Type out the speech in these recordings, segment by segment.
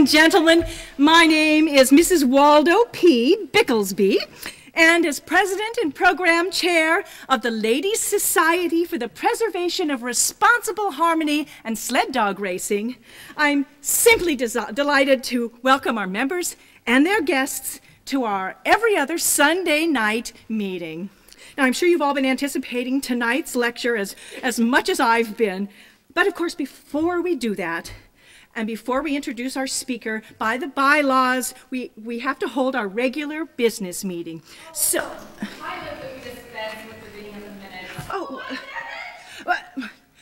and gentlemen, my name is Mrs. Waldo P. Bicklesby, and as President and Program Chair of the Ladies' Society for the Preservation of Responsible Harmony and Sled Dog Racing, I'm simply delighted to welcome our members and their guests to our every other Sunday night meeting. Now, I'm sure you've all been anticipating tonight's lecture as much as I've been, but of course, before we do that, and before we introduce our speaker, by the bylaws, we have to hold our regular business meeting. So, I move that we dispense with the reading of the minutes. Oh,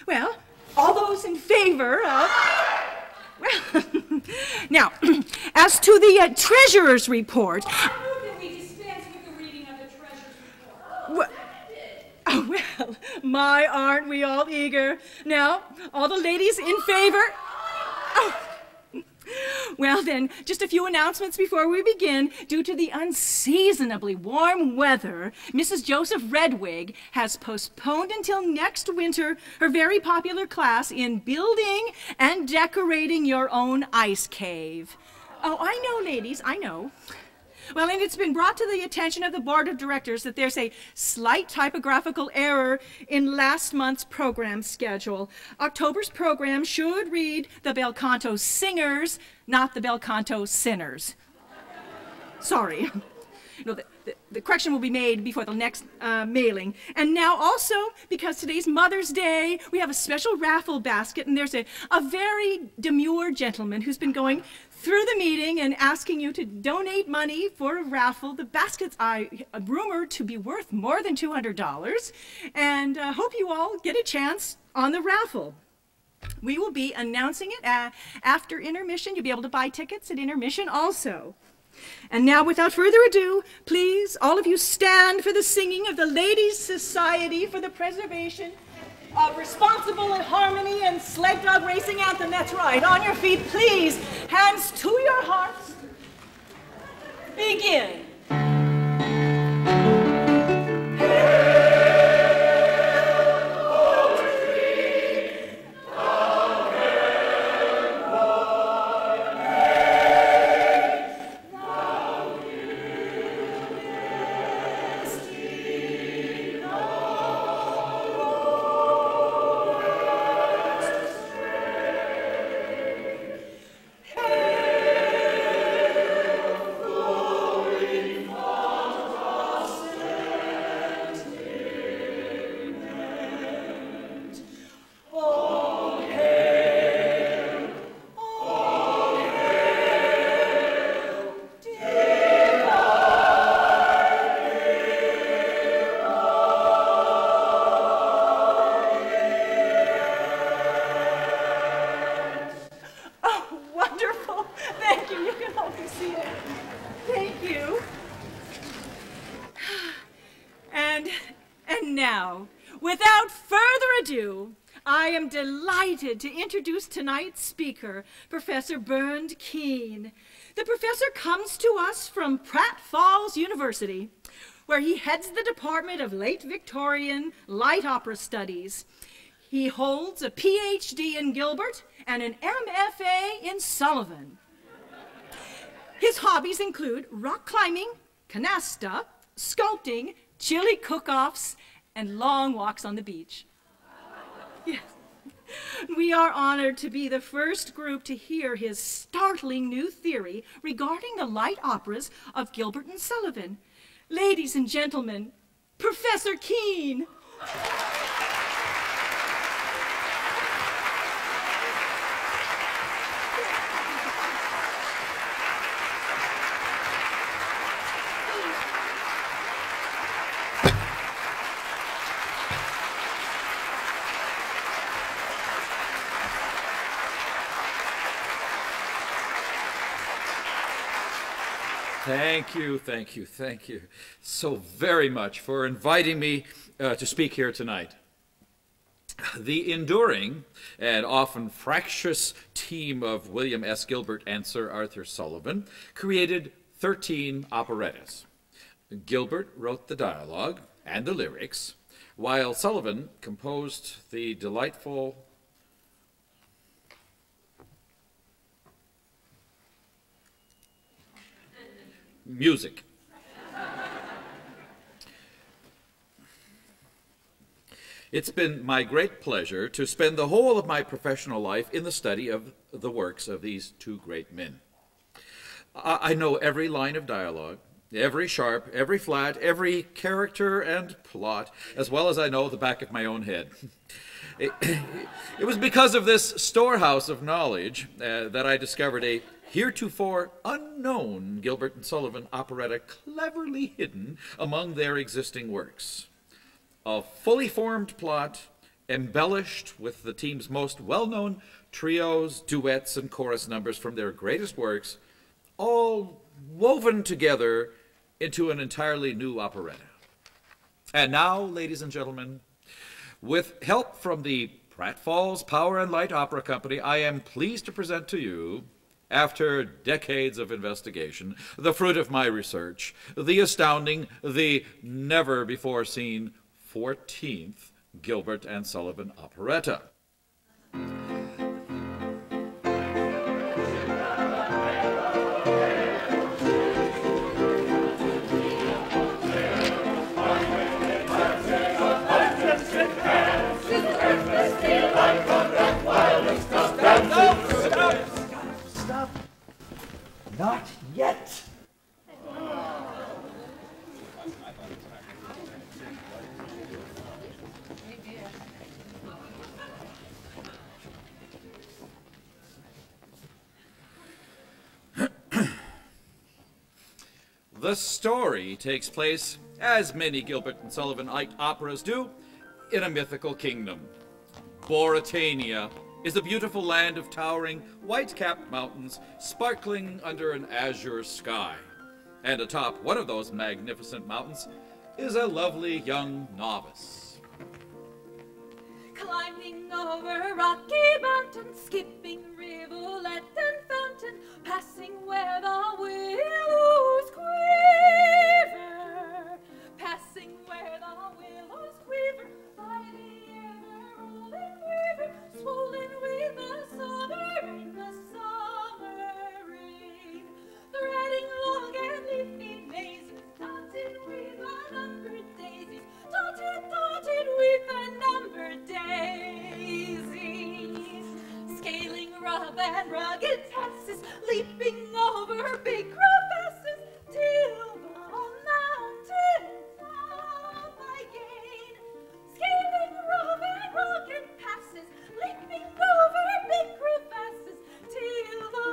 well, all those in favor of... Well, now, as to the treasurer's report... I move that we dispense with the reading of the treasurer's report. Well, my, aren't we all eager? Now, all the ladies in favor... Oh. Well then, just a few announcements before we begin. Due to the unseasonably warm weather, Mrs. Joseph Redwig has postponed until next winter her very popular class in building and decorating your own ice cave. Oh, I know, ladies, I know. Well, and it's been brought to the attention of the board of directors that there's a slight typographical error in last month's program schedule. October's program should read the Bel Canto Singers, not the Bel Canto Sinners. Sorry. No, the correction will be made before the next mailing. And now also, because today's Mother's Day, we have a special raffle basket, and there's a very demure gentleman who's been going through the meeting and asking you to donate money for a raffle. The baskets are rumored to be worth more than $200, and hope you all get a chance on the raffle. We will be announcing it after intermission. You'll be able to buy tickets at intermission also. And now, without further ado, please, all of you stand for the singing of the Ladies' Society for the Preservation of Responsible Harmony and Sled Dog Racing Anthem. That's right. On your feet, please. Hands to your hearts. Begin. Delighted to introduce tonight's speaker, Professor Bernd Kuehn. The professor comes to us from Pratt Falls University, where he heads the Department of Late Victorian Light Opera Studies. He holds a PhD in Gilbert and an MFA in Sullivan. His hobbies include rock climbing, canasta, sculpting, chili cook-offs, and long walks on the beach. Yes. We are honored to be the first group to hear his startling new theory regarding the light operas of Gilbert and Sullivan. Ladies and gentlemen, Professor Kuehn. Thank you so very much for inviting me to speak here tonight. The enduring and often fractious team of William S. Gilbert and Sir Arthur Sullivan created 13 operettas. Gilbert wrote the dialogue and the lyrics, while Sullivan composed the delightful music. It's been my great pleasure to spend the whole of my professional life in the study of the works of these two great men. I know every line of dialogue, every sharp, every flat, every character and plot, as well as I know the back of my own head. It was because of this storehouse of knowledge that I discovered a heretofore unknown Gilbert Sullivan operetta cleverly hidden among their existing works. A fully formed plot, embellished with the team's most well-known trios, duets, and chorus numbers from their greatest works, all woven together into an entirely new operetta. And now, ladies and gentlemen, with help from the Pratfalls Power and Light Opera Company, I am pleased to present to you, after decades of investigation, the fruit of my research, the astounding, the never-before-seen 14th Gilbert and Sullivan operetta. Stop. Not yet. The story takes place, as many Gilbert and Sullivan operas do, in a mythical kingdom. Boritania is a beautiful land of towering, white-capped mountains sparkling under an azure sky. And atop one of those magnificent mountains is a lovely young novice. Climbing over rocky mountains, skipping rivulet and fountain, passing where the willows quiver, passing where the willows quiver, by the ever-rolling river, swollen with the summer rain, threading long and leafy mazes, dotted with unnumbered daisies, dotted with unnumbered daisies, scaling rough and rugged passes, leaping over big crevasses, till the mountain top I gain, scaling rough and rugged passes, leaping over big crevasses, till the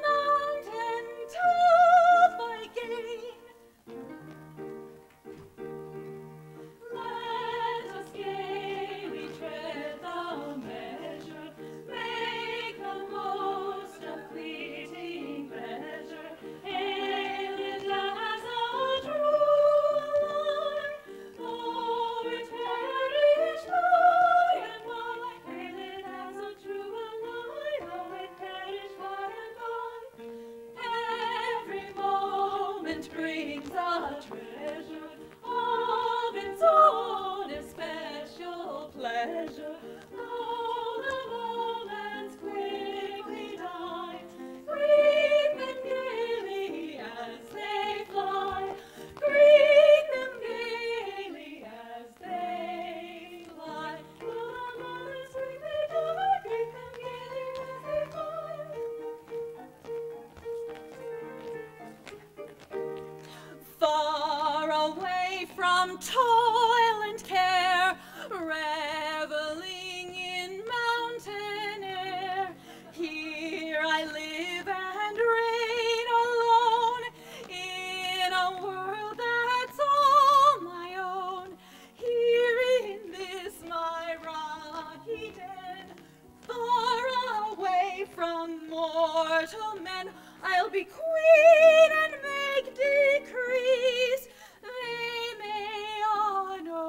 mountain top I gain. Let us gaily tread the measure, make the most of fleeting pleasure, hail it as a true life, though it perish by and by, hail it as a true life, though it perish by and by. Every moment brings a treasure of its own especial pleasure. Though the moments quickly die, greet them gaily as they fly, greet them gaily as they fly. Though the moments quickly die, greet them gaily as they fly. Far away from toil and care, reveling in mountain air, here I live and reign alone, in a world that's all my own, here in this my rocky den, far away from mortal men, I'll be queen and make decrees, they may honor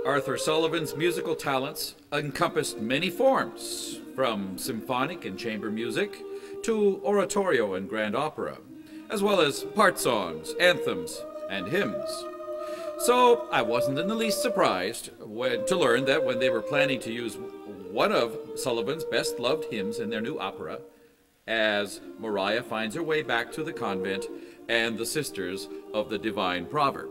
Arthur Sullivan's musical talents encompassed many forms, from symphonic and chamber music to oratorio and grand opera, as well as part songs, anthems, and hymns. So I wasn't in the least surprised to learn that when they were planning to use one of Sullivan's best-loved hymns in their new opera, as Maria finds her way back to the convent and the Sisters of the Divine Proverb.